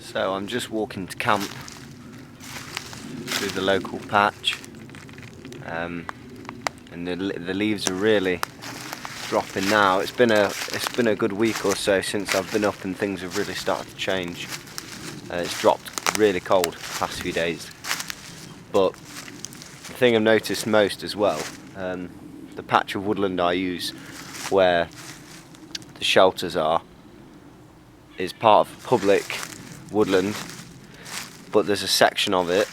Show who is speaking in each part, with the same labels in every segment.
Speaker 1: So I'm just walking to camp through the local patch, and the leaves are really dropping now. It's been a good week or so since I've been up, and things have really started to change. It's dropped really cold the past few days, but the thing I've noticed most as well, the patch of woodland I use where the shelters are is part of public woodland, but there's a section of it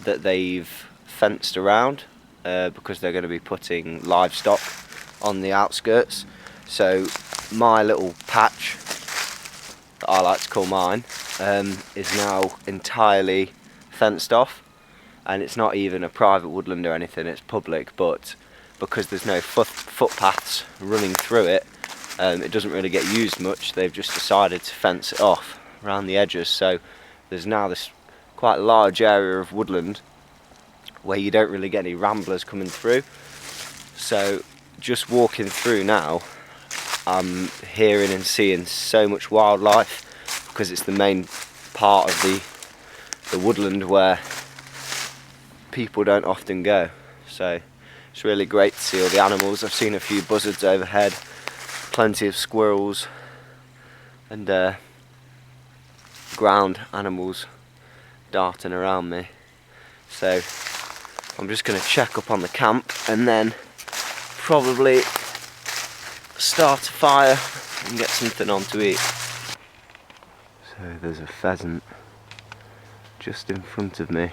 Speaker 1: that they've fenced around because they're going to be putting livestock on the outskirts. So my little patch, that I like to call mine, is now entirely fenced off, and it's not even a private woodland or anything, it's public, but because there's no footpaths running through it, it doesn't really get used much. They've just decided to fence it off around the edges, so there's now this quite large area of woodland where you don't really get any ramblers coming through. So just walking through now, I'm hearing and seeing so much wildlife, because it's the main part of the woodland where people don't often go. So it's really great to see all the animals. I've seen a few buzzards overhead, plenty of squirrels, and ground animals darting around me. So I'm just going to check up on the camp and then probably start a fire and get something on to eat. So there's a pheasant just in front of me.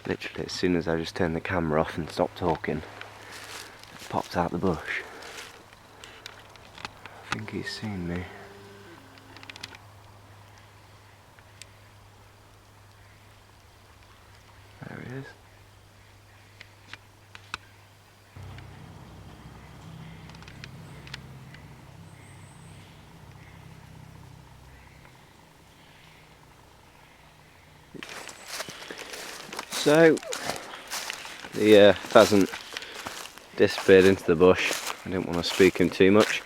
Speaker 1: Literally as soon as I just turn the camera off and stop talking, it pops out the bush. I think he's seen me. There he is. So the pheasant disappeared into the bush. I didn't want to spook him too much.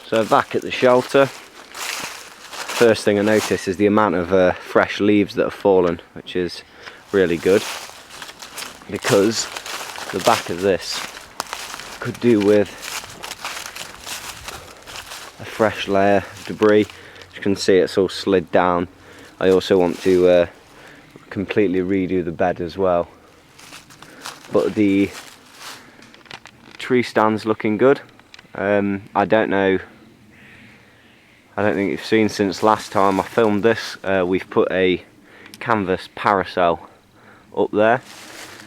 Speaker 1: So back at the shelter, first thing I notice is the amount of fresh leaves that have fallen, which is really good, because the back of this could do with a fresh layer of debris. As you can see, it's all slid down. I also want to completely redo the bed as well, but the tree stand's looking good. I don't think you've seen since last time I filmed this, we've put a canvas parasol up there,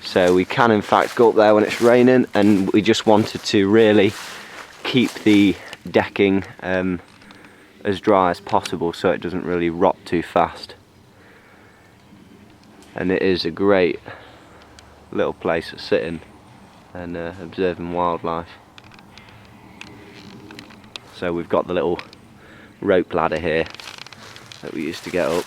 Speaker 1: so we can in fact go up there when it's raining, and we just wanted to really keep the decking as dry as possible so it doesn't really rot too fast. And it is a great little place for sitting and observing wildlife. So we've got the little rope ladder here that we used to get up.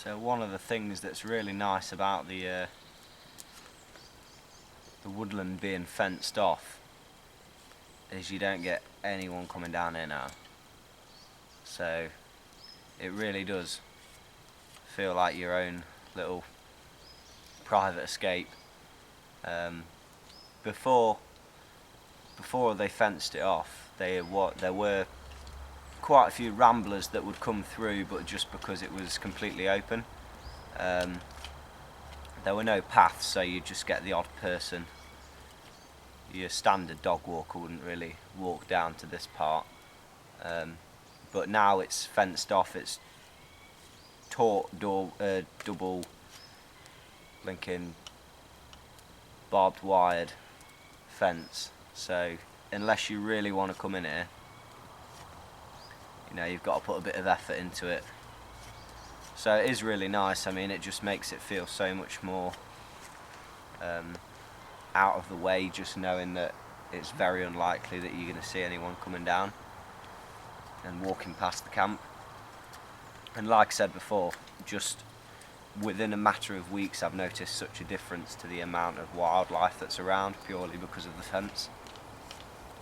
Speaker 1: So one of the things that's really nice about the woodland being fenced off is you don't get anyone coming down here now. So it really does feel like your own little private escape. Before they fenced it off, there were quite a few ramblers that would come through, but just because it was completely open. There were no paths, so you just get the odd person. Your standard dog walker wouldn't really walk down to this part, but now it's fenced off. It's double linking barbed wired fence, so unless you really want to come in here, you know, you've got to put a bit of effort into it. So it is really nice. I mean, it just makes it feel so much more out of the way, just knowing that it's very unlikely that you're going to see anyone coming down and walking past the camp. And like I said before, just within a matter of weeks I've noticed such a difference to the amount of wildlife that's around, purely because of the fence.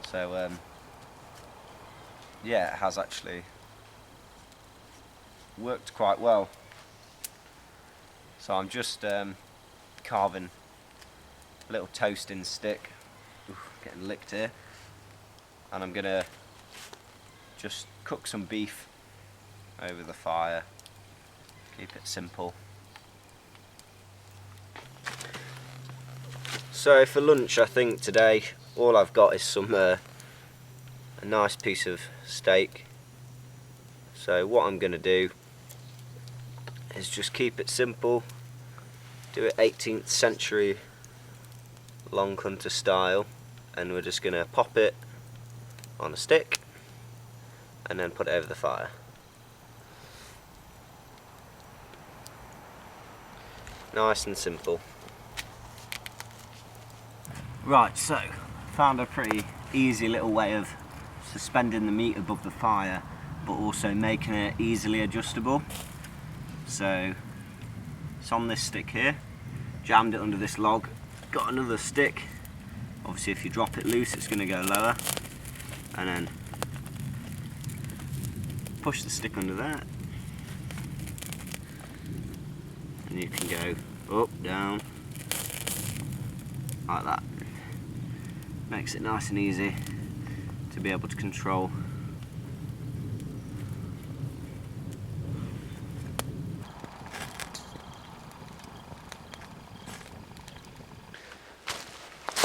Speaker 1: So yeah, it has actually worked quite well. So I'm just carving a little toasting stick. Oof, getting licked here. And I'm gonna just cook some beef over the fire, keep it simple. So for lunch, I think today all I've got is some a nice piece of steak. So what I'm going to do is just keep it simple, do it 18th century long hunter style, and we're just going to pop it on a stick and then put it over the fire. Nice and simple. Right, so found a pretty easy little way of suspending the meat above the fire, but also making it easily adjustable. So it's on this stick here, jammed it under this log, got another stick. Obviously if you drop it loose it's going to go lower, and then push the stick under there and you can go up, down, like that. Makes it nice and easy to be able to control.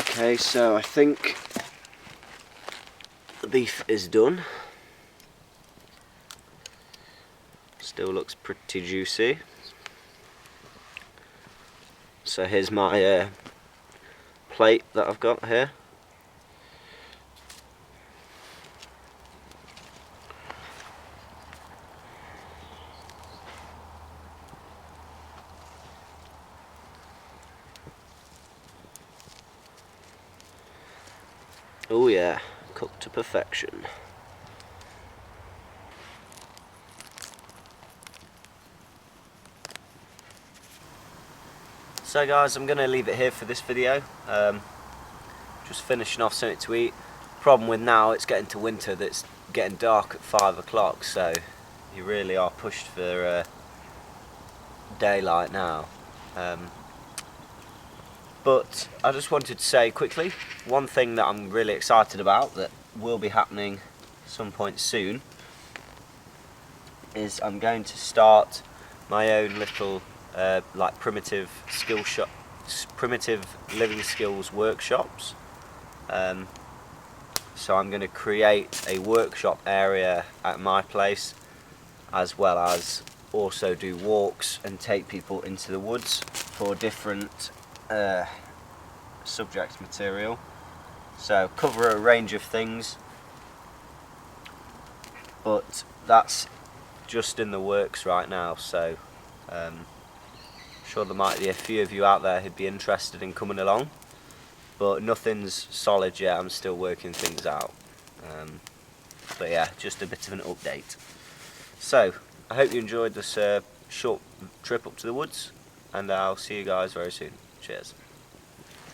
Speaker 1: Okay, so I think the beef is done. Still looks pretty juicy. So here's my plate that I've got here. Oh yeah, cooked to perfection. So guys, I'm going to leave it here for this video. Just finishing off something to eat. Problem with now, it's getting to winter, that's getting dark at 5 o'clock, so you really are pushed for daylight now. But I just wanted to say quickly, one thing that I'm really excited about that will be happening some point soon is I'm going to start my own little like primitive living skills workshops. So I'm going to create a workshop area at my place, as well as also do walks and take people into the woods for different subject material. So cover a range of things, but that's just in the works right now. So I'm sure there might be a few of you out there who'd be interested in coming along, but nothing's solid yet. I'm still working things out. But yeah, just a bit of an update. So I hope you enjoyed this short trip up to the woods, and I'll see you guys very soon. Cheers.